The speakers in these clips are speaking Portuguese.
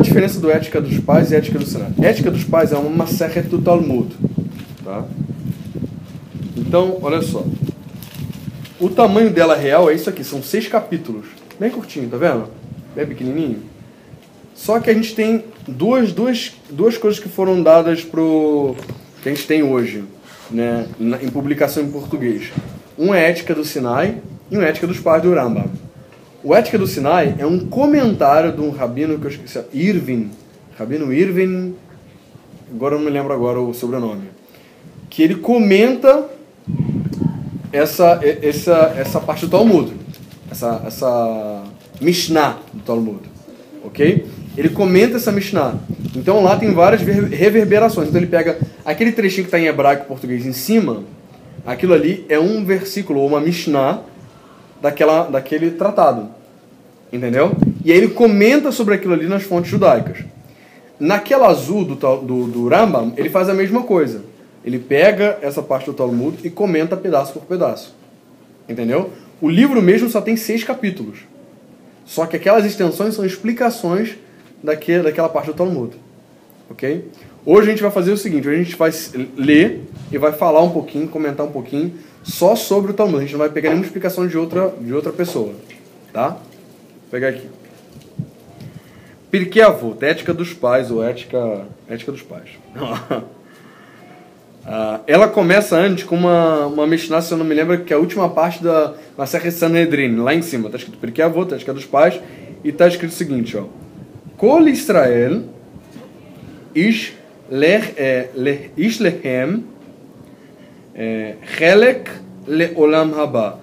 diferença do Ética dos Pais e Ética do Sinai? Ética dos Pais é uma Masechet do Talmud. Tá? Então, olha só. O tamanho dela real é isso aqui, são 6 capítulos. Bem curtinho, tá vendo? Bem pequenininho. Só que a gente tem duas coisas que foram dadas que a gente tem hoje, né, em publicação em português. Um é Ética do Sinai e um é Ética dos Pais do Rambam. O Ética do Sinai é um comentário de um rabino que eu esqueci, Rabino Irvin, agora eu não me lembro agora o sobrenome, que ele comenta essa parte do Talmud, essa Mishnah do Talmud, ok? Ele comenta essa Mishnah. Então lá tem várias reverberações. Então ele pega aquele trechinho que está em hebraico e português em cima, aquilo ali é um versículo ou uma Mishnah daquele tratado. Entendeu? E aí ele comenta sobre aquilo ali nas fontes judaicas. Naquela azul do Rambam, ele faz a mesma coisa. Ele pega essa parte do Talmud e comenta pedaço por pedaço. Entendeu? O livro mesmo só tem 6 capítulos. Só que aquelas extensões são explicações daquela parte do Talmud. Ok? Hoje a gente vai fazer o seguinte, hoje a gente vai ler e vai falar um pouquinho, comentar um pouquinho só sobre o Talmud. A gente não vai pegar nenhuma explicação de outra pessoa. Tá? Vou pegar aqui. Pirkei Avot, Ética dos Pais, ou Ética dos Pais. Ela começa antes com uma Mishnah, se eu não me lembro, que é a última parte da Masechet Sanhedrin, lá em cima. Está escrito Pirkei Avot, Ética dos Pais, e está escrito o seguinte, ó. Kol Israel ish lehem chelek leolam haba.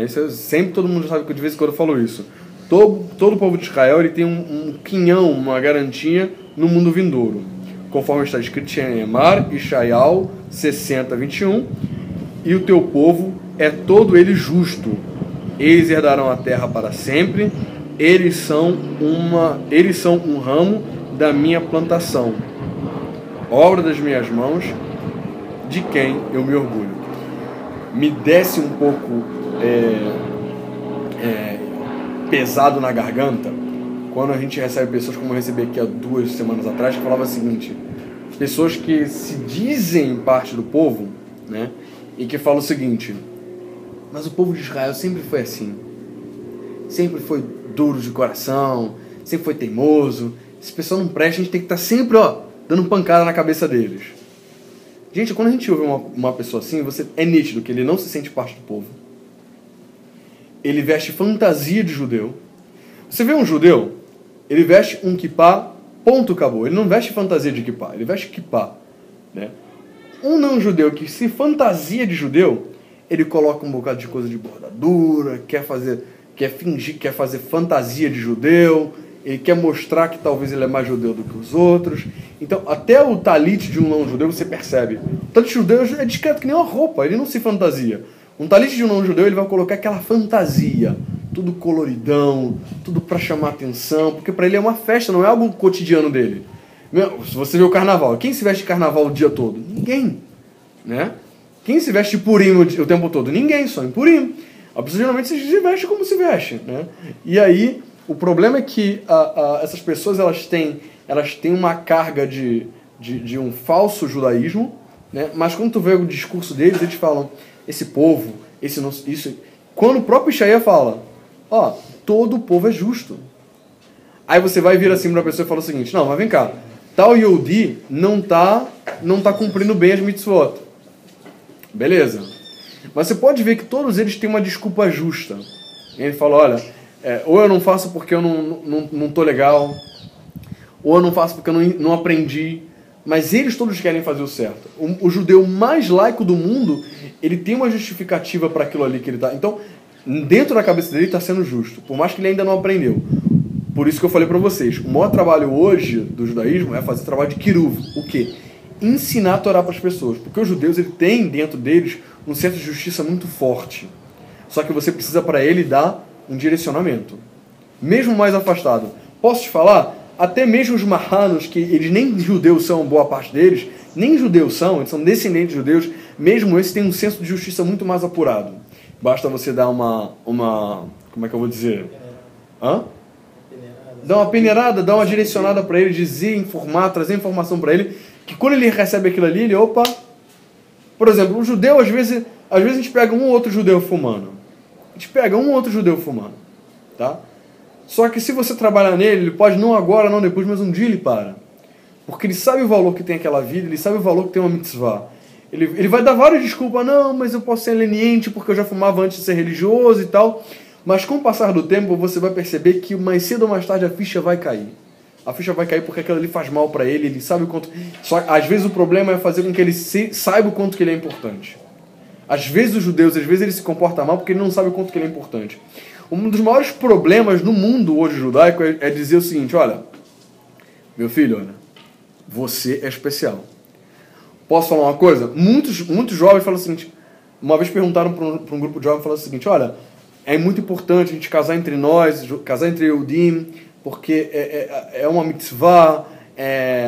Isso sempre todo mundo sabe que de vez em quando eu falo isso. Todo o povo de Israel ele tem um quinhão, uma garantia no mundo vindouro. Conforme está escrito em Emar, Ishaial 60, 21. E o teu povo é todo ele justo. Eles herdarão a terra para sempre. Eles são um ramo da minha plantação, obra das minhas mãos, de quem eu me orgulho. Me desce um pouco pesado na garganta quando a gente recebe pessoas como eu recebi aqui há 2 semanas atrás, que falava o seguinte: pessoas que se dizem parte do povo, né, e que falam o seguinte: mas o povo de Israel sempre foi assim, sempre foi duro de coração, sempre foi teimoso, esse pessoal não presta, a gente tem que estar sempre dando pancada na cabeça deles. Gente, quando a gente ouve uma pessoa assim, é nítido que ele não se sente parte do povo. Ele veste fantasia de judeu. Você vê um judeu, ele veste um kippá, ponto, acabou. Ele não veste fantasia de kippá, ele veste kippá, né? Um não-judeu que se fantasia de judeu, ele coloca um bocado de coisa de bordadura, quer fingir, quer fazer fantasia de judeu, ele quer mostrar que talvez ele é mais judeu do que os outros. Então, até o talit de um não-judeu você percebe. O talit judeu é discreto que nem uma roupa, ele não se fantasia. Um talit de um não-judeu, ele vai colocar aquela fantasia, tudo coloridão, tudo para chamar atenção, porque para ele é uma festa, não é algo cotidiano dele. Se você vê o carnaval, quem se veste de carnaval o dia todo? Ninguém, né? Quem se veste de Purim o tempo todo? Ninguém, só em Purim. A pessoa geralmente se veste como se veste, né? E aí, o problema é que essas pessoas elas têm uma carga de um falso judaísmo, né? Mas quando tu vê o discurso deles, eles falam, esse povo, isso. Quando o próprio Ishaia fala, todo o povo é justo. Aí você vai vir assim para a pessoa e fala o seguinte: não, mas vem cá, tal Yehudi não tá cumprindo bem as mitzvot. Beleza. Mas você pode ver que todos eles têm uma desculpa justa. Ele fala, olha, ou eu não faço porque eu não tô legal, ou eu não faço porque eu não aprendi. Mas eles todos querem fazer o certo. O judeu mais laico do mundo, ele tem uma justificativa para aquilo ali que ele está. Então, dentro da cabeça dele está sendo justo, por mais que ele ainda não aprendeu. Por isso que eu falei para vocês, o maior trabalho hoje do judaísmo é fazer trabalho de kiruv. O quê? Ensinar a Torá para as pessoas. Porque os judeus ele têm dentro deles um senso de justiça muito forte. Só que você precisa para ele dar um direcionamento. Mesmo mais afastado. Posso te falar? Até mesmo os marranos, que eles nem judeus são, boa parte deles, nem judeus são, eles são descendentes de judeus, mesmo esses têm um senso de justiça muito mais apurado. Basta você dar uma como é que eu vou dizer? dar uma peneirada, dar uma direcionada para ele, dizer, informar, trazer informação para ele, que quando ele recebe aquilo ali, ele, opa... Por exemplo, um judeu, às vezes a gente pega um ou outro judeu fumando. A gente pega um ou outro judeu fumando, tá? Só que se você trabalhar nele, ele pode não agora, não depois, mas um dia ele para. Porque ele sabe o valor que tem aquela vida, ele sabe o valor que tem uma mitzvah. Ele vai dar várias desculpas, não, mas eu posso ser leniente porque eu já fumava antes de ser religioso e tal. Mas com o passar do tempo, você vai perceber que mais cedo ou mais tarde a ficha vai cair. A ficha vai cair porque aquilo ali faz mal para ele, ele sabe o quanto... Só às vezes o problema é fazer com que ele saiba o quanto que ele é importante. Às vezes os judeus, às vezes ele se comporta mal porque ele não sabe o quanto que ele é importante. Um dos maiores problemas no mundo hoje judaico é dizer o seguinte, olha, meu filho, olha, você é especial. Posso falar uma coisa? Muitos jovens falam o seguinte, uma vez perguntaram para um grupo de jovens, falaram o seguinte, olha, é muito importante a gente casar entre nós, casar entre Yehudim, porque é uma mitzvah,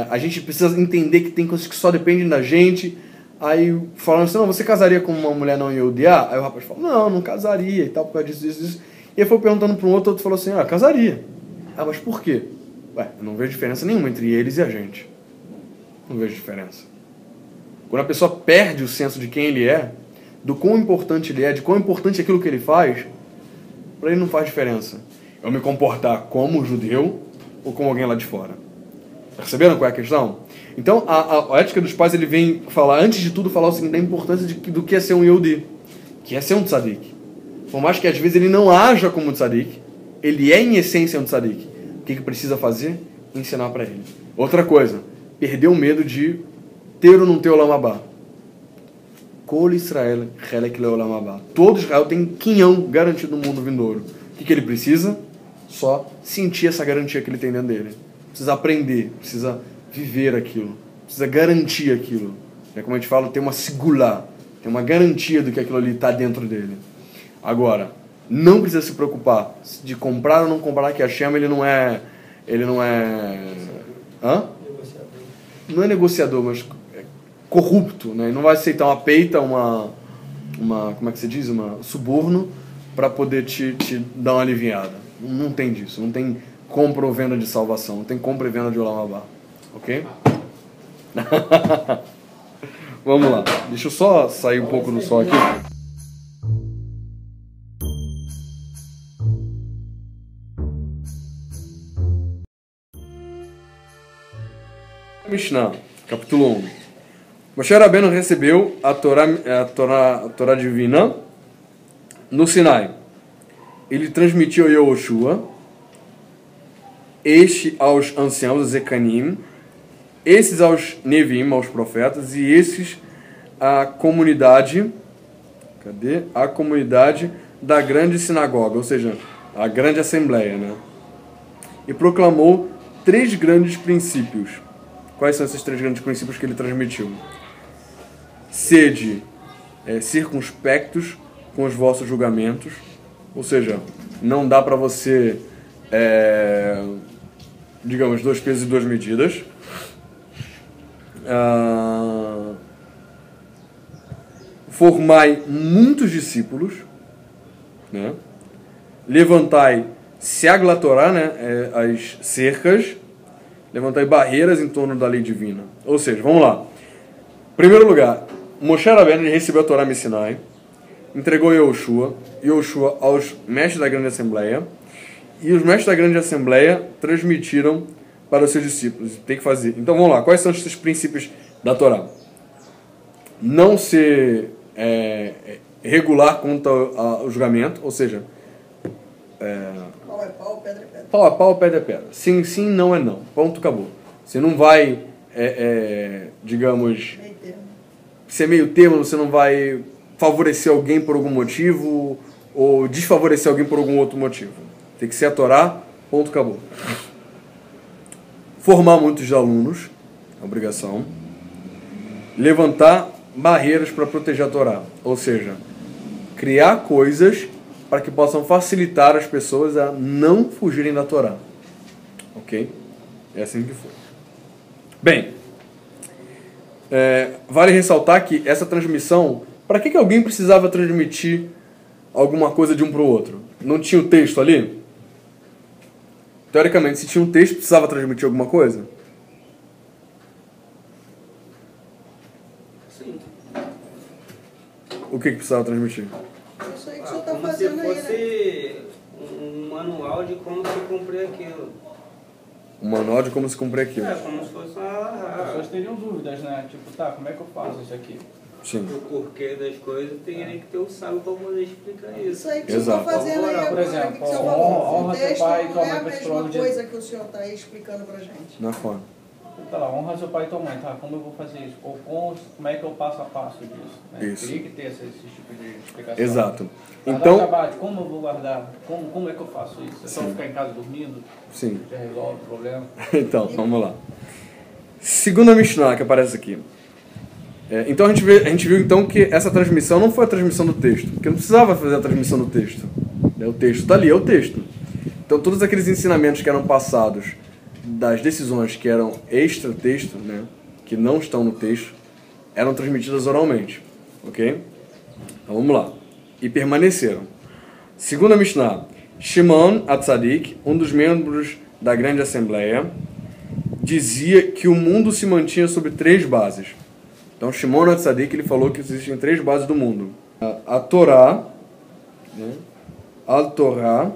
a gente precisa entender que tem coisas que só dependem da gente. Aí falaram assim, não, você casaria com uma mulher não Yehudiá? Aí o rapaz falou, não casaria e tal, por causa disso. E aí foi perguntando para um outro falou assim, casaria. Ah, mas por quê? Ué, eu não vejo diferença nenhuma entre eles e a gente. Não vejo diferença. Quando a pessoa perde o senso de quem ele é, do quão importante ele é, de quão importante é aquilo que ele faz, para ele não faz diferença eu me comportar como judeu ou como alguém lá de fora. Perceberam qual é a questão? Então, a ética dos pais, ele vem falar, antes de tudo, falar o seguinte, da importância do que é ser um Yehudi, que é ser um tzadik. Por mais que às vezes ele não haja como um tzadik, ele é em essência um tzadik. O que precisa fazer? Ensinar para ele. Outra coisa, perder o medo de ter ou não ter Olam Haba. Kol Israel, Chelek Leolam Haba. Todo Israel tem quinhão garantido no mundo vindouro. O que ele precisa? Só sentir essa garantia que ele tem dentro dele. Precisa aprender, precisa viver aquilo, precisa garantir aquilo. É como a gente fala, tem uma segula, tem uma garantia do que aquilo ali está dentro dele. Agora, não precisa se preocupar de comprar ou não comprar, que a Hashem ele não é... Hã? Não é negociador, mas é corrupto, né? Ele não vai aceitar uma peita, como é que se diz? Suborno para poder te dar uma aliviada. Não tem disso, não tem compra ou venda de salvação, não tem compra e venda de Olam Haba. Ok? Vamos lá, deixa eu só sair um pouco do sol aqui. Mishnah, capítulo 1. Moshe Rabbeinu recebeu a Torá divina no Sinai. Ele transmitiu a Yehoshua, este aos anciãos, os Ekanim, esses aos Nevim, aos profetas, e esses à comunidade, a comunidade da grande sinagoga, ou seja, a grande assembleia, né? E proclamou 3 grandes princípios. Quais são esses 3 grandes princípios que ele transmitiu? Sede circunspectos com os vossos julgamentos, ou seja, não dá para você, digamos, 2 pesos e 2 medidas. Formai muitos discípulos, né? Levantai Seag Torá, né? As cercas, levantai barreiras em torno da lei divina. Ou seja, vamos lá. Em primeiro lugar, Moshe Rabbeinu recebeu a Torá no Sinai, entregou Yehoshua aos mestres da grande assembleia, e os mestres da grande assembleia transmitiram para os seus discípulos. Tem que fazer. Então vamos lá, quais são esses princípios da Torá? Não ser regular quanto ao julgamento, ou seja, pau é pau, pedra é pedra. Pau é pau, pedra é pedra. Sim, sim, não é não. Ponto, acabou. Você não vai, digamos, ser meio termo, você não vai favorecer alguém por algum motivo ou desfavorecer alguém por algum outro motivo. Tem que ser a Torá, ponto, acabou. Formar muitos alunos, obrigação. Levantar barreiras para proteger a Torá, ou seja, criar coisas para que possam facilitar as pessoas a não fugirem da Torá. Ok? É assim que foi. Bem, vale ressaltar que essa transmissão, para que alguém precisava transmitir alguma coisa de um para o outro? Não tinha o texto ali? teoricamente, se tinha um texto, precisava transmitir alguma coisa? Sim. O que precisava transmitir? Isso aí que o senhor está Como se fazendo aí, né? fosse um manual de como se cumprir aquilo. Um manual de como se cumprir aquilo. É, como se fosse As uma... pessoas teriam dúvidas, né? Tipo, tá, como é que eu faço isso aqui? Sim. O porquê das coisas, teria que ter o sábio para poder explicar isso. Isso aí que o senhor está Exato. fazendo aí Por agora, exemplo, que o senhor honra- falou. honra O teu texto pai e não tua é mãe a pra te mesma provar o dia. coisa que o senhor está aí explicando pra gente. Na forma. Tá lá, honra seu pai e tua mãe, tá? Como eu vou fazer isso? Ou como é que eu passo a passo disso? Né? Isso. Teria que ter esse tipo de explicação. Exato. Guardar Então, o Shabbat, como eu vou guardar? Como é que eu faço isso? É só ficar em casa dormindo? sim. Já resolve o problema? Então, vamos lá. Segunda Mishnah que aparece aqui. Então a gente viu então que essa transmissão não foi a transmissão do texto, porque não precisava fazer a transmissão do texto. O texto está ali, é o texto. Então todos aqueles ensinamentos que eram passados das decisões que eram extra-texto, né, que não estão no texto, eram transmitidas oralmente. Ok? Então vamos lá. E permaneceram. Segunda Mishnah. Shimon HaTzadik, um dos membros da grande assembleia, dizia que o mundo se mantinha sobre 3 bases. Então Shimon HaTzadik, ele falou que existem 3 bases do mundo. A Torá, né? Al-Torá,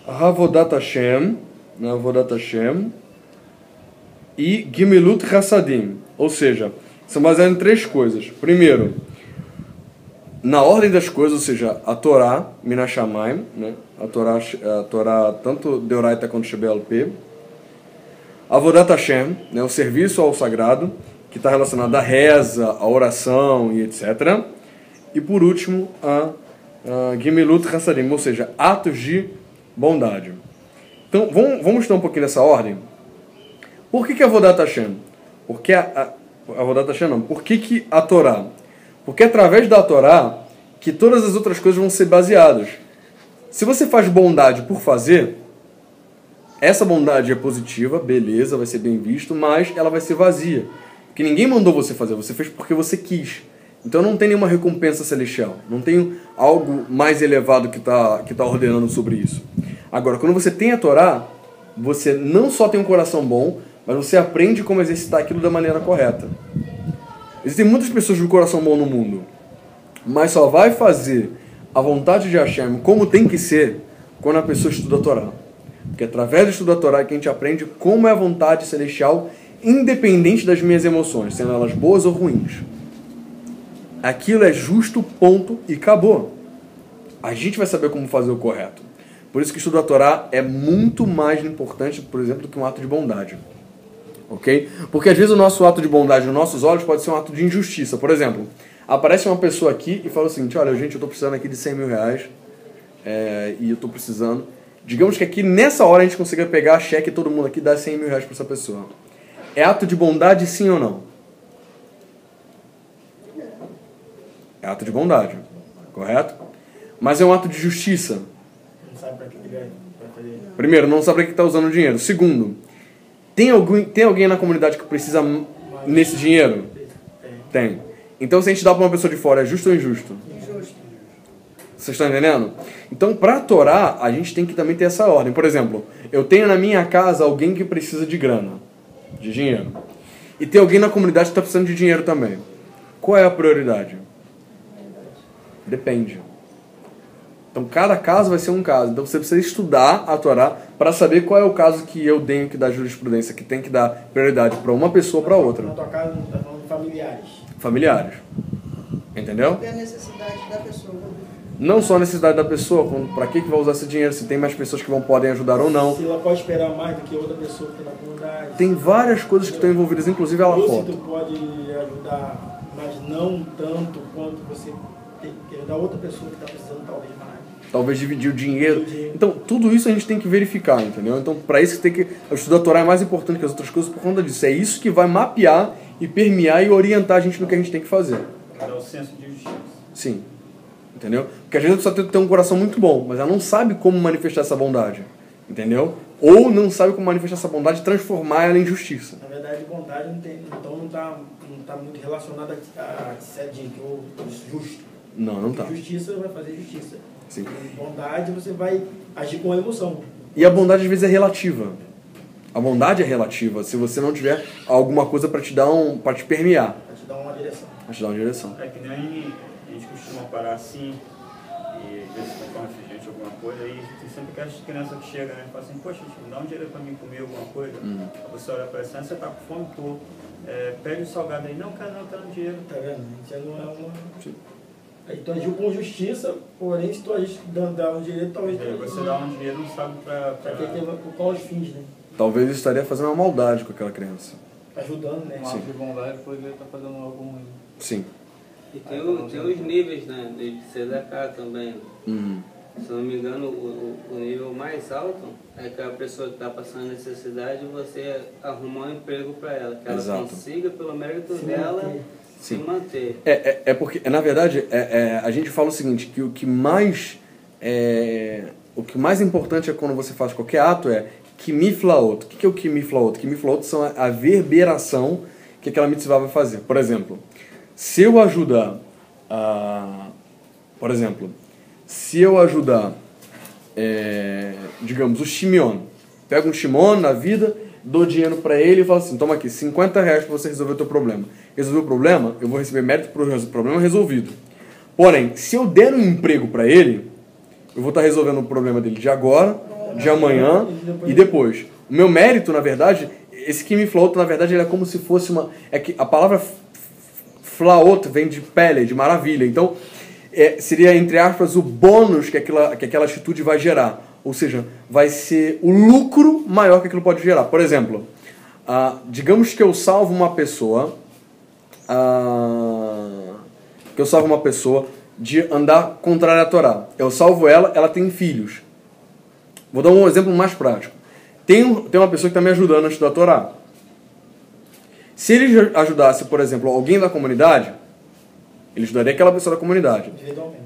Avodat Hashem, né? Avodat Hashem, e Gimilut Chassadim. Ou seja, são baseados em 3 coisas. Primeiro, na ordem das coisas, ou seja, a Torá, Minashamayim, né? A Torá tanto Deoraita quanto Shebel-P. Avodat Hashem, né? O serviço ao sagrado, que está relacionado à reza, à oração e etc. E por último, a Gimilut Chassadim, ou seja, atos de bondade. Então, vamos estudar um pouquinho nessa ordem. Por que Avodat Hashem? Porque Avodat Hashem não. Por que a Torá? Porque é através da Torá que todas as outras coisas vão ser baseadas. Se você faz bondade por fazer, essa bondade é positiva, beleza, vai ser bem visto, mas ela vai ser vazia. Porque ninguém mandou você fazer, você fez porque você quis. Então não tem nenhuma recompensa celestial. Não tem algo mais elevado que tá ordenando sobre isso. Agora, quando você tem a Torá, você não só tem um coração bom, mas você aprende como exercitar aquilo da maneira correta. Existem muitas pessoas de coração bom no mundo, mas só vai fazer a vontade de Hashem como tem que ser quando a pessoa estuda a Torá. Porque através do estudo da Torá é que a gente aprende como é a vontade celestial, independente das minhas emoções, sendo elas boas ou ruins. Aquilo é justo, ponto, e acabou. A gente vai saber como fazer o correto. Por isso que o estudo da Torá é muito mais importante, por exemplo, do que um ato de bondade. Ok? Porque às vezes o nosso ato de bondade nos nossos olhos pode ser um ato de injustiça. Por exemplo, aparece uma pessoa aqui e fala o seguinte: olha, gente, eu estou precisando aqui de 100 mil reais e eu estou precisando. Digamos que aqui nessa hora a gente consiga pegar a cheque e todo mundo aqui dar 100 mil reais para essa pessoa. É ato de bondade, sim ou não? É ato de bondade, correto? Mas é um ato de justiça. Não sabe para que ele vai fazer. Primeiro, não sabe para que está usando o dinheiro. Segundo, tem alguém na comunidade que precisa nesse dinheiro? Tem. Então, se a gente dá para uma pessoa de fora, é justo ou injusto? Injusto. Vocês estão entendendo? Então, para a Torá, a gente tem que também ter essa ordem. Por exemplo, eu tenho na minha casa alguém que precisa de grana, de dinheiro. E tem alguém na comunidade que está precisando de dinheiro também. Qual é a prioridade? Depende. Então, cada caso vai ser um caso. Então, você precisa estudar a Torá para saber qual é o caso que eu tenho que dar jurisprudência, que tem que dar prioridade para uma pessoa ou para outra. Na tua casa, não está falando de familiares. Familiares. Entendeu? É a necessidade da pessoa. Não só a necessidade da pessoa, para que vai usar esse dinheiro, se tem mais pessoas que podem ajudar ou não. Se ela pode esperar mais do que outra pessoa que está na comunidade. Tem várias coisas que estão envolvidas, inclusive ela Ou foto. se tu pode ajudar, mas não tanto quanto você tem que ajudar outra pessoa que está precisando talvez mais. Talvez dividir o dinheiro. Então, tudo isso a gente tem que verificar, entendeu? Então, para isso tem que... O estudo da Torá é mais importante que as outras coisas por conta disso. É isso que vai mapear e permear e orientar a gente no que a gente tem que fazer. É o senso de justiça. Sim. Entendeu? Porque às vezes a pessoa tem que ter um coração muito bom, mas ela não sabe como manifestar essa bondade. Entendeu? Ou não sabe como manifestar essa bondade e transformar ela em justiça. Na verdade, bondade não tem, então não está muito relacionada a tzedek, ou justo. Não tá. Justiça vai fazer justiça. Sim. Bondade, você vai agir com emoção. E a bondade às vezes é relativa. A bondade é relativa se você não tiver alguma coisa para te dar para te permear. Pra te dar uma direção. Pra te dar uma direção. É que nem a gente costuma parar assim, e às vezes comprar um refrigerante, alguma coisa, aí tem sempre aquelas crianças que chegam, né? Fala assim, poxa, tio, dá um dinheiro pra mim comer alguma coisa. Aí você olha pra essa, você tá com fome, tô. Pede um salgado aí, não, quero dinheiro. Tá vendo? Já não é uma... Aí tu agiu com justiça, porém se tu agir dando um direito, talvez... Aí você dá um dinheiro, não sabe pra... Qual os fins, né? Talvez eu estaria fazendo uma maldade com aquela criança. Ajudando, né? Um ato de bondade poderia estar fazendo algo ruim. Sim. E tem os níveis, né, de tzedakah também. Se não me engano, o nível mais alto é que a pessoa que está passando necessidade, você arrumar um emprego para ela, que ela Exato. consiga, pelo mérito dela, se manter. É porque, na verdade, a gente fala o seguinte, que o que mais importante é quando você faz qualquer ato é kimiflaot. O que é o kimiflaot? Kimiflaot são a verberação que aquela mitzvah vai fazer. Por exemplo, se eu ajudar, digamos, o Shimeon, pego um Shimon na vida, dou dinheiro para ele e falo assim, toma aqui, R$50 para você resolver o teu problema. Resolver o problema, eu vou receber mérito para o problema resolvido. Porém, se eu der um emprego para ele, eu vou estar resolvendo o problema dele de agora, de amanhã e depois. O meu mérito, na verdade, esse kimiflaot, na verdade, ele é como se fosse uma... É que a palavra flaot vem de pele, de maravilha. Então, seria, entre aspas, o bônus que aquela atitude vai gerar. Ou seja, vai ser o lucro maior que aquilo pode gerar. Por exemplo, digamos que eu salvo uma pessoa... de andar contrário à Torá. Eu salvo ela, ela tem filhos. Vou dar um exemplo mais prático. Tem uma pessoa que está me ajudando a estudar a Torá. Se ele ajudasse, por exemplo, alguém da comunidade, ele ajudaria aquela pessoa da comunidade. Individualmente.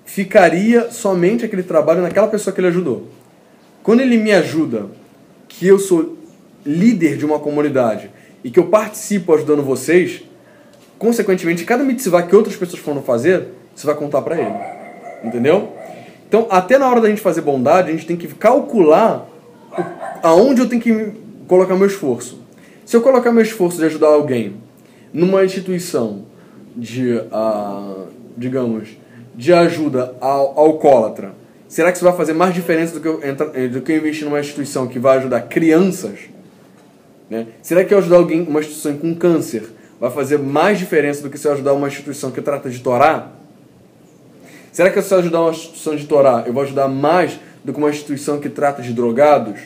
Ficaria somente aquele trabalho naquela pessoa que ele ajudou. Quando ele me ajuda, que eu sou líder de uma comunidade e que eu participo ajudando vocês, consequentemente, cada mitzvah que outras pessoas foram fazer, você vai contar para ele. Entendeu? Então, até na hora da gente fazer bondade, a gente tem que calcular aonde eu tenho que colocar meu esforço. Se eu colocar meu esforço de ajudar alguém numa instituição digamos, de ajuda ao alcoólatra, será que isso vai fazer mais diferença do que eu investir numa instituição que vai ajudar crianças? Né? Será que eu ajudar uma instituição com câncer vai fazer mais diferença do que se eu ajudar uma instituição que trata de Torá? Será que se eu ajudar uma instituição de Torá, eu vou ajudar mais do que uma instituição que trata de drogados?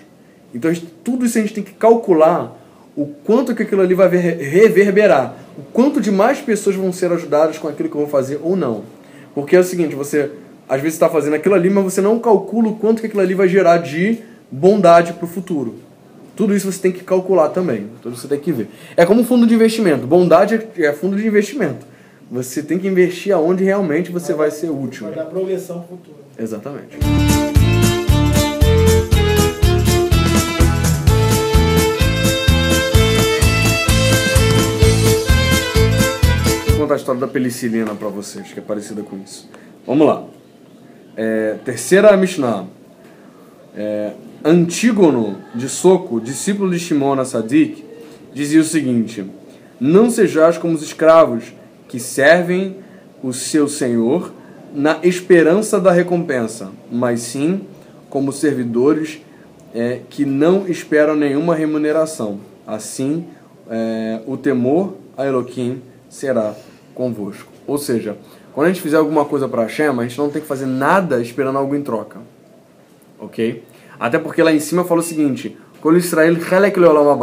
Então, tudo isso a gente tem que calcular o quanto que aquilo ali vai reverberar, o quanto de mais pessoas vão ser ajudadas com aquilo que eu vou fazer ou não. Porque é o seguinte, você às vezes está fazendo aquilo ali, mas você não calcula o quanto que aquilo ali vai gerar de bondade para o futuro. Tudo isso você tem que calcular também, tudo isso você tem que ver. É como um fundo de investimento, bondade é fundo de investimento. Você tem que investir aonde realmente você vai ser útil. Vai dar progressão futura. Exatamente. Vou contar a história da penicilina para vocês, que é parecida com isso. Vamos lá. Terceira Mishnah. Antígono de Soco, discípulo de Shimon Sadik, dizia o seguinte: não sejais como os escravos que servem o seu senhor na esperança da recompensa, mas sim como servidores que não esperam nenhuma remuneração. Assim, o temor a Elohim será convosco. Ou seja, quando a gente fizer alguma coisa para Hashem, a gente não tem que fazer nada esperando algo em troca. Ok? Até porque lá em cima fala o seguinte: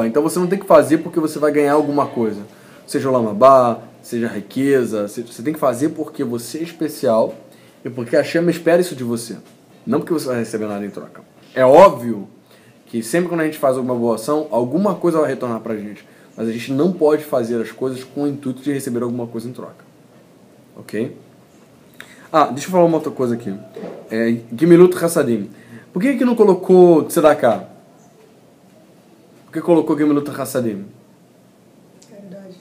então você não tem que fazer porque você vai ganhar alguma coisa. Seja o Lamabá, seja riqueza, você tem que fazer porque você é especial e porque a Hashem espera isso de você. Não porque você vai receber nada em troca. É óbvio que sempre quando a gente faz alguma boa ação, alguma coisa vai retornar pra gente. Mas a gente não pode fazer as coisas com o intuito de receber alguma coisa em troca. Ok? Deixa eu falar uma outra coisa aqui. Gemilut Hassadim. Por que não colocou Tzedakah? Por que colocou Gemilut Hassadim? Caridade.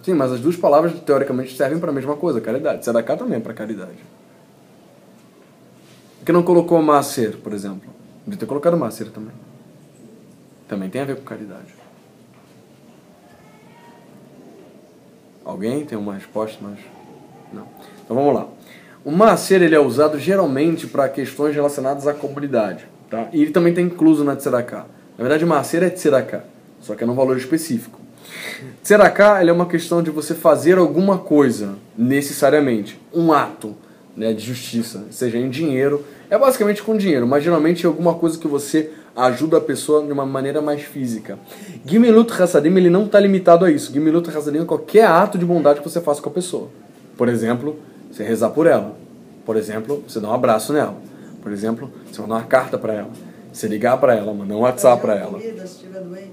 Sim, mas as duas palavras teoricamente servem para a mesma coisa, caridade. Tzedakah também é para caridade. Por que não colocou Maaser, por exemplo? Podia ter colocado Maaser também. Também tem a ver com caridade. Alguém tem uma resposta? Mas não. Então vamos lá. O Maaser, ele é usado geralmente para questões relacionadas à comunidade. Tá? E ele também está incluso na Tzedakah. Na verdade, Maaser é Tzedakah, só que é num valor específico. Tzedakah, ele é uma questão de você fazer alguma coisa, necessariamente. Um ato, né, de justiça, seja em dinheiro. É basicamente com dinheiro, mas geralmente é alguma coisa que você ajuda a pessoa de uma maneira mais física. Gimilut Hassadim, ele não está limitado a isso. Gimilut Hassadim é qualquer ato de bondade que você faça com a pessoa. Por exemplo, você rezar por ela. Por exemplo, você dar um abraço nela. Por exemplo, você mandar uma carta para ela. Você ligar para ela, mandar um WhatsApp para ela.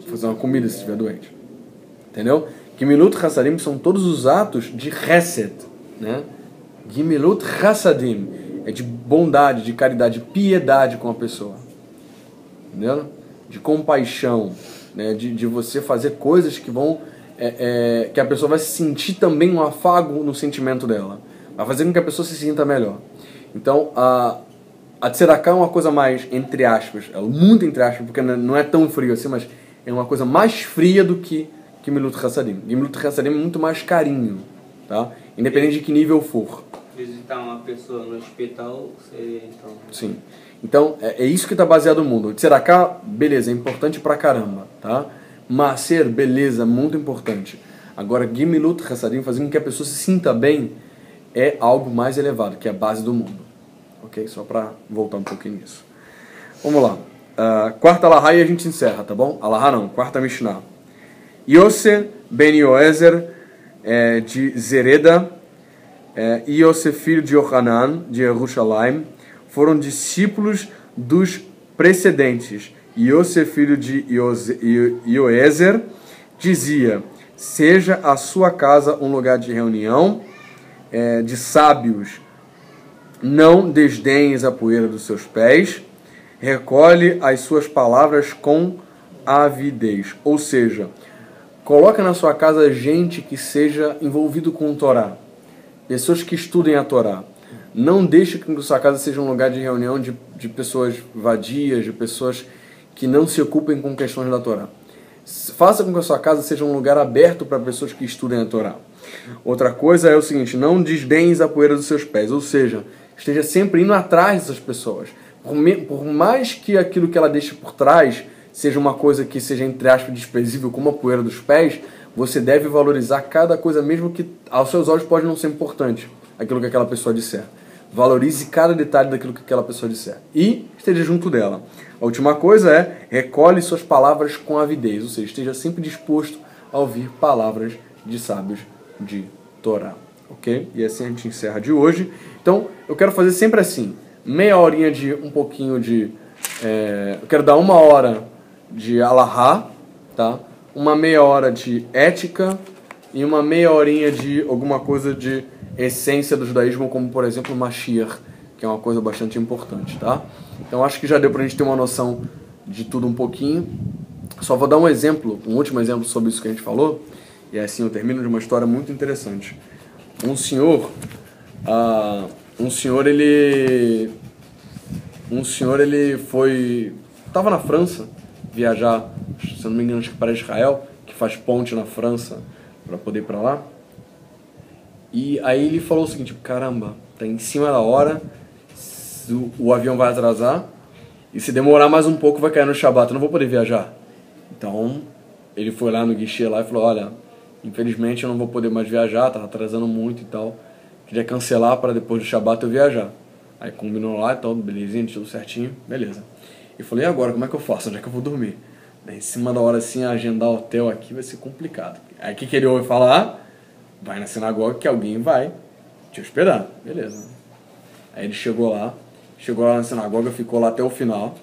Fazer uma comida se estiver doente. Entendeu? Gimilut Hassadim são todos os atos de Chesed, né? Gimilut Hassadim é de bondade, de caridade, de piedade com a pessoa. Entendeu? De compaixão, né? De você fazer coisas que vão... que a pessoa vai sentir também um afago no sentimento dela. Vai fazer com que a pessoa se sinta melhor. Então, a Tzedakah é uma coisa mais, entre aspas, muito entre aspas, porque não é tão frio assim, mas é uma coisa mais fria do que Gimilut Hassadim. Gimilut Hassadim é muito mais carinho, tá? Independente de que nível for. Visitar uma pessoa no hospital seria então... Sim. Então, é isso que está baseado no mundo. Tzedakah, beleza, é importante pra caramba, tá? Maaser, beleza, muito importante. Agora, Gimilut Hassadim, fazer com que a pessoa se sinta bem, é algo mais elevado, que é a base do mundo. Ok? Só para voltar um pouquinho nisso. Vamos lá. Quarta Alahá e a gente encerra, tá bom? Alahá não, quarta Mishnah. Yose ben Yoezer, de Zereda, e Yose, filho de Yohanan, de Yerushalayim, foram discípulos dos precedentes. Yose, filho de Yoezer, dizia: seja a sua casa um lugar de reunião de sábios, não desdenhes a poeira dos seus pés, recolhe as suas palavras com avidez. Ou seja, coloca na sua casa gente que seja envolvido com o Torá, pessoas que estudem a Torá. Não deixe que a sua casa seja um lugar de reunião de pessoas vadias, de pessoas que não se ocupem com questões da Torá. Faça com que a sua casa seja um lugar aberto para pessoas que estudem a Torá. Outra coisa é o seguinte: não desdenhes a poeira dos seus pés, ou seja, esteja sempre indo atrás dessas pessoas. Por mais que aquilo que ela deixe por trás seja uma coisa que seja, entre aspas, desprezível, como a poeira dos pés, você deve valorizar cada coisa, mesmo que aos seus olhos pode não ser importante aquilo que aquela pessoa disser. Valorize cada detalhe daquilo que aquela pessoa disser. E esteja junto dela. A última coisa é: recolhe suas palavras com avidez, ou seja, esteja sempre disposto a ouvir palavras de sábios de Torá. Ok? E assim a gente encerra de hoje. Então, eu quero fazer sempre assim: meia horinha de um pouquinho de... eu quero dar 1 hora de alahá, tá? Uma meia hora de ética e uma meia horinha de alguma coisa de essência do judaísmo, como por exemplo Mashiach, que é uma coisa bastante importante, tá? Então acho que já deu pra gente ter uma noção de tudo um pouquinho. Só vou dar um exemplo, um último exemplo sobre isso que a gente falou, e assim eu termino de uma história muito interessante. Um senhor ele foi... estava na França, viajar, se não me engano, acho que para Israel, que faz ponte na França para poder ir para lá. E aí ele falou o seguinte: caramba, tá em cima da hora, o avião vai atrasar, e se demorar mais um pouco vai cair no Shabat, eu não vou poder viajar. Então ele foi lá no guichê lá e falou: olha, infelizmente eu não vou poder mais viajar, tá atrasando muito e tal, queria cancelar para depois do Shabat eu viajar. Aí combinou lá e tal, belezinha, tudo certinho, beleza. E falei: e agora, como é que eu faço? Onde é que eu vou dormir? Em cima da hora assim, agendar hotel aqui vai ser complicado. Aí o que ele ouve falar? Vai na sinagoga que alguém vai te hospedar. Beleza. Aí ele chegou lá na sinagoga, ficou lá até o final.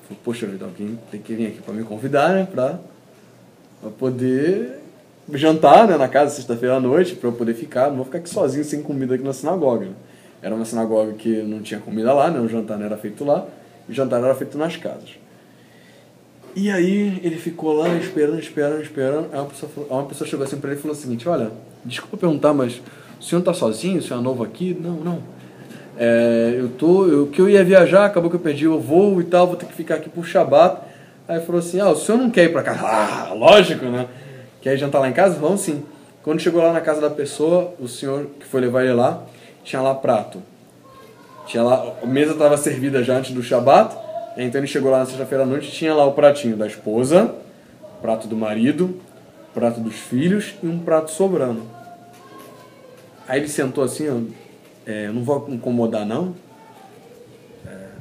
Falou: poxa vida, alguém tem que vir aqui para me convidar, né? Pra poder jantar, né, na casa sexta-feira à noite, para eu poder ficar. Não vou ficar aqui sozinho sem comida aqui na sinagoga. Era uma sinagoga que não tinha comida lá, né? O jantar não era feito lá. O jantar era feito nas casas. E aí ele ficou lá esperando. Aí uma pessoa chegou assim para ele e falou o seguinte: olha, desculpa perguntar, mas o senhor está sozinho? O senhor é novo aqui? Não. que eu ia viajar, acabou que eu perdi o voo e tal, vou ter que ficar aqui por Shabat. Aí falou assim, o senhor não quer ir pra casa? Lógico, né? Quer ir jantar lá em casa? Vamos sim. Quando chegou lá na casa da pessoa, o senhor que foi levar ele lá, tinha lá prato. Tinha lá, a mesa estava servida já antes do Shabat, então ele chegou lá na sexta-feira à noite, tinha lá o pratinho da esposa, prato do marido, prato dos filhos e um prato sobrando. Aí ele sentou assim, não vou incomodar não?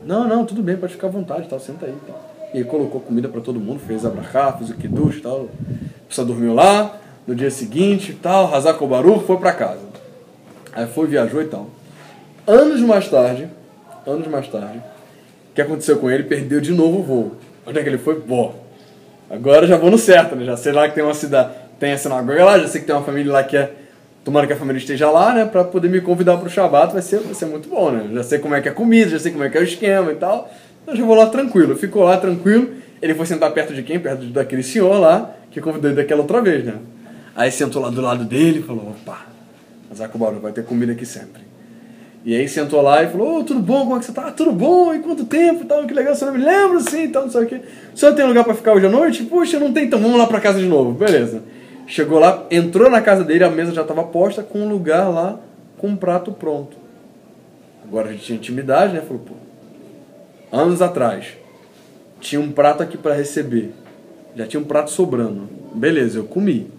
Não, tudo bem, pode ficar à vontade, tal, senta aí. Tal. E ele colocou comida para todo mundo, fez abrahá, fez o kiddush e tal. A pessoa dormiu lá, no dia seguinte, tal, Hazak o Baruch, foi para casa. Aí foi, viajou e tal. Anos mais tarde, o que aconteceu com ele? Perdeu de novo o voo. Onde é que ele foi? Agora já vou no certo, né? Já sei lá que tem uma cidade, tem a sinagoga lá, já sei que tem uma família lá que tomara que a família esteja lá, né? Pra poder me convidar pro Shabat, vai ser muito bom, né? Já sei como é que é a comida, já sei como é que é o esquema e tal. Então já vou lá tranquilo. Ficou lá tranquilo. Ele foi sentar perto de quem? Perto daquele senhor lá, que convidou ele daquela outra vez, né? Aí sentou lá do lado dele e falou, opa, Hazak o Baruch, vai ter comida aqui sempre. E aí sentou lá e falou, tudo bom, como é que você tá? Tudo bom, e quanto tempo e tal, que legal, você não me lembra assim e tal, não sei o quê. O senhor tem lugar pra ficar hoje à noite? Puxa, não tem, então vamos lá pra casa de novo, beleza. Chegou lá, entrou na casa dele, a mesa já estava posta, com um lugar lá, com um prato pronto. Agora a gente tinha intimidade, né, falou, anos atrás, tinha um prato aqui para receber, já tinha um prato sobrando, beleza, eu comi.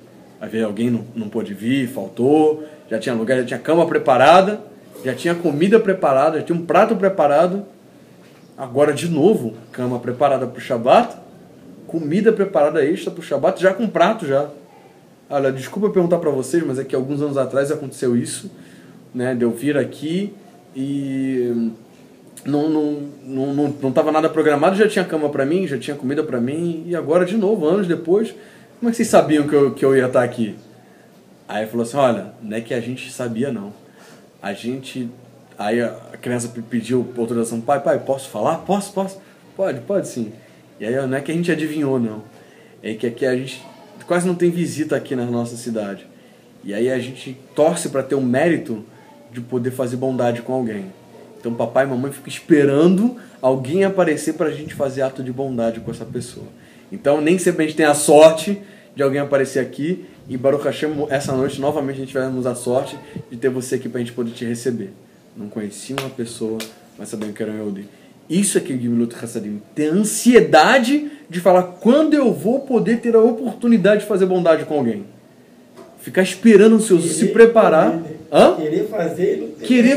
Aí veio alguém, não pôde vir, faltou, já tinha lugar, já tinha cama preparada, já tinha comida preparada, já tinha um prato preparado. Agora de novo, cama preparada para o Shabat, comida preparada extra para o Shabat, já com prato já. Olha, desculpa perguntar para vocês, mas é que alguns anos atrás aconteceu isso, né, de eu vir aqui e não estava nada programado, já tinha cama para mim, já tinha comida para mim, e agora de novo, anos depois, como é que vocês sabiam que eu ia estar aqui? Aí falou assim, olha, não é que a gente sabia não. Aí a criança pediu autorização, pai, posso falar? Posso? Pode sim. E aí não é que a gente adivinhou não, é que aqui a gente quase não tem visita aqui na nossa cidade. E aí a gente torce para ter o mérito de poder fazer bondade com alguém. Então papai e mamãe ficam esperando alguém aparecer para a gente fazer ato de bondade com essa pessoa. Então nem sempre a gente tem a sorte de alguém aparecer aqui, e Baruch Hashem, essa noite novamente a gente tivemos a sorte de ter você aqui para a gente poder te receber. Não conhecia uma pessoa, mas sabendo que era um Yehudi. Isso é que é Gemilut Hassadim. Ter ansiedade de falar quando eu vou poder ter a oportunidade de fazer bondade com alguém. Ficar esperando se preparar. Querer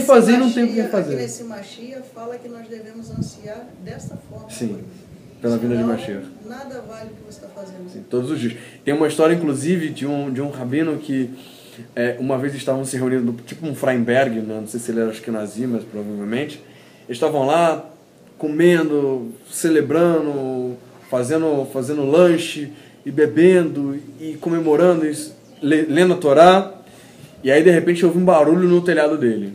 fazer e não tem o que fazer. Aqui nesse Mashiach fala que nós devemos ansiar dessa forma. Sim, pela vinda de Mashiach. Nada vale o que você está fazendo. Sim, todos os dias. Tem uma história, inclusive, de um rabino que uma vez estavam se reunindo, tipo um Freinberg, né? Não sei se ele era Ashkenazi, mas provavelmente. Eles estavam lá comendo, celebrando, fazendo lanche e bebendo e comemorando isso, lendo a Torá. E aí de repente houve um barulho no telhado dele.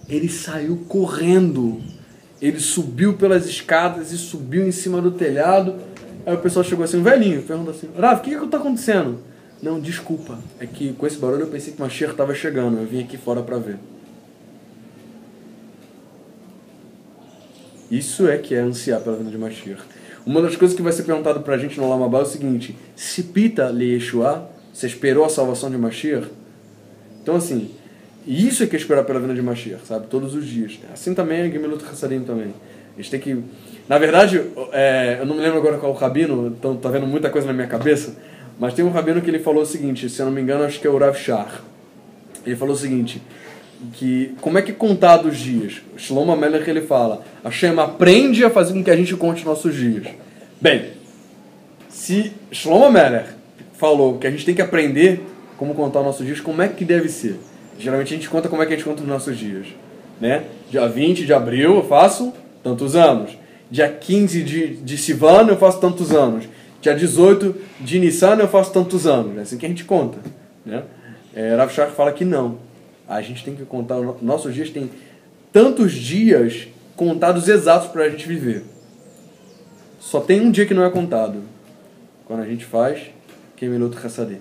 Ele saiu correndo, ele subiu pelas escadas e subiu em cima do telhado. Aí o pessoal chegou assim, um velhinho, perguntou assim, Rav, o que está acontecendo? Não, desculpa, é que com esse barulho eu pensei que o Mashiach estava chegando, eu vim aqui fora para ver. Isso é que é ansiar pela vinda de Mashiach. Uma das coisas que vai ser perguntado pra gente no Olam Haba é o seguinte, se pita le Yeshua, você esperou a salvação de Mashiach? Então assim, isso é que é esperar pela vinda de Mashiach, sabe? Todos os dias. Assim também é Gemilut Hassadim também. A gente tem que... Na verdade, eu não me lembro agora qual o rabino, então tá vendo muita coisa na minha cabeça, mas tem um rabino que ele falou o seguinte, se eu não me engano, acho que é o Rav Shach. Ele falou o seguinte, que como é que contar dos dias? O Shlomo HaMelech ele fala, Hashem aprende a fazer com que a gente conte nossos dias. Bem, se Shlomo HaMelech falou que a gente tem que aprender como contar nossos dias, como é que deve ser? Geralmente a gente conta como é que a gente conta os nossos dias, né? Dia 20 de abril eu faço tantos anos. Dia 15 de Sivan eu faço tantos anos. Dia 18 de Nissan eu faço tantos anos. É assim que a gente conta, né? Rav Shach fala que não. A gente tem que contar, nossos dias tem tantos dias contados exatos para a gente viver. Só tem um dia que não é contado. Quando a gente faz Gemilut Hassadim.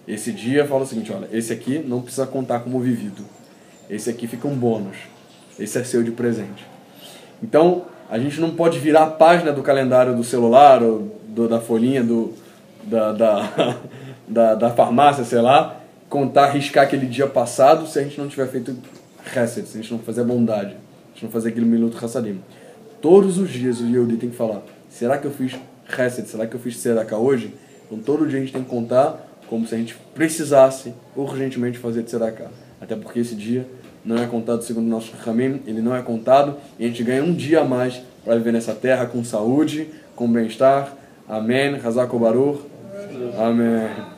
Esse dia fala o seguinte, olha, esse aqui não precisa contar como vivido. Esse aqui fica um bônus. esse é seu de presente. Então, a gente não pode virar a página do calendário do celular, ou da folhinha da farmácia, sei lá, contar, riscar aquele dia passado se a gente não tiver feito chesed, se a gente não fazer bondade, se a gente não fazer aquele minuto chassadim. Todos os dias o Yehudi tem que falar, será que eu fiz chesed, será que eu fiz tzedakah hoje? Então todo dia a gente tem que contar como se a gente precisasse urgentemente fazer tzedakah. Até porque esse dia não é contado segundo o nosso Ramim, ele não é contado, e a gente ganha um dia a mais para viver nessa terra com saúde, com bem-estar. Amém. Hazak Baruch. Amém.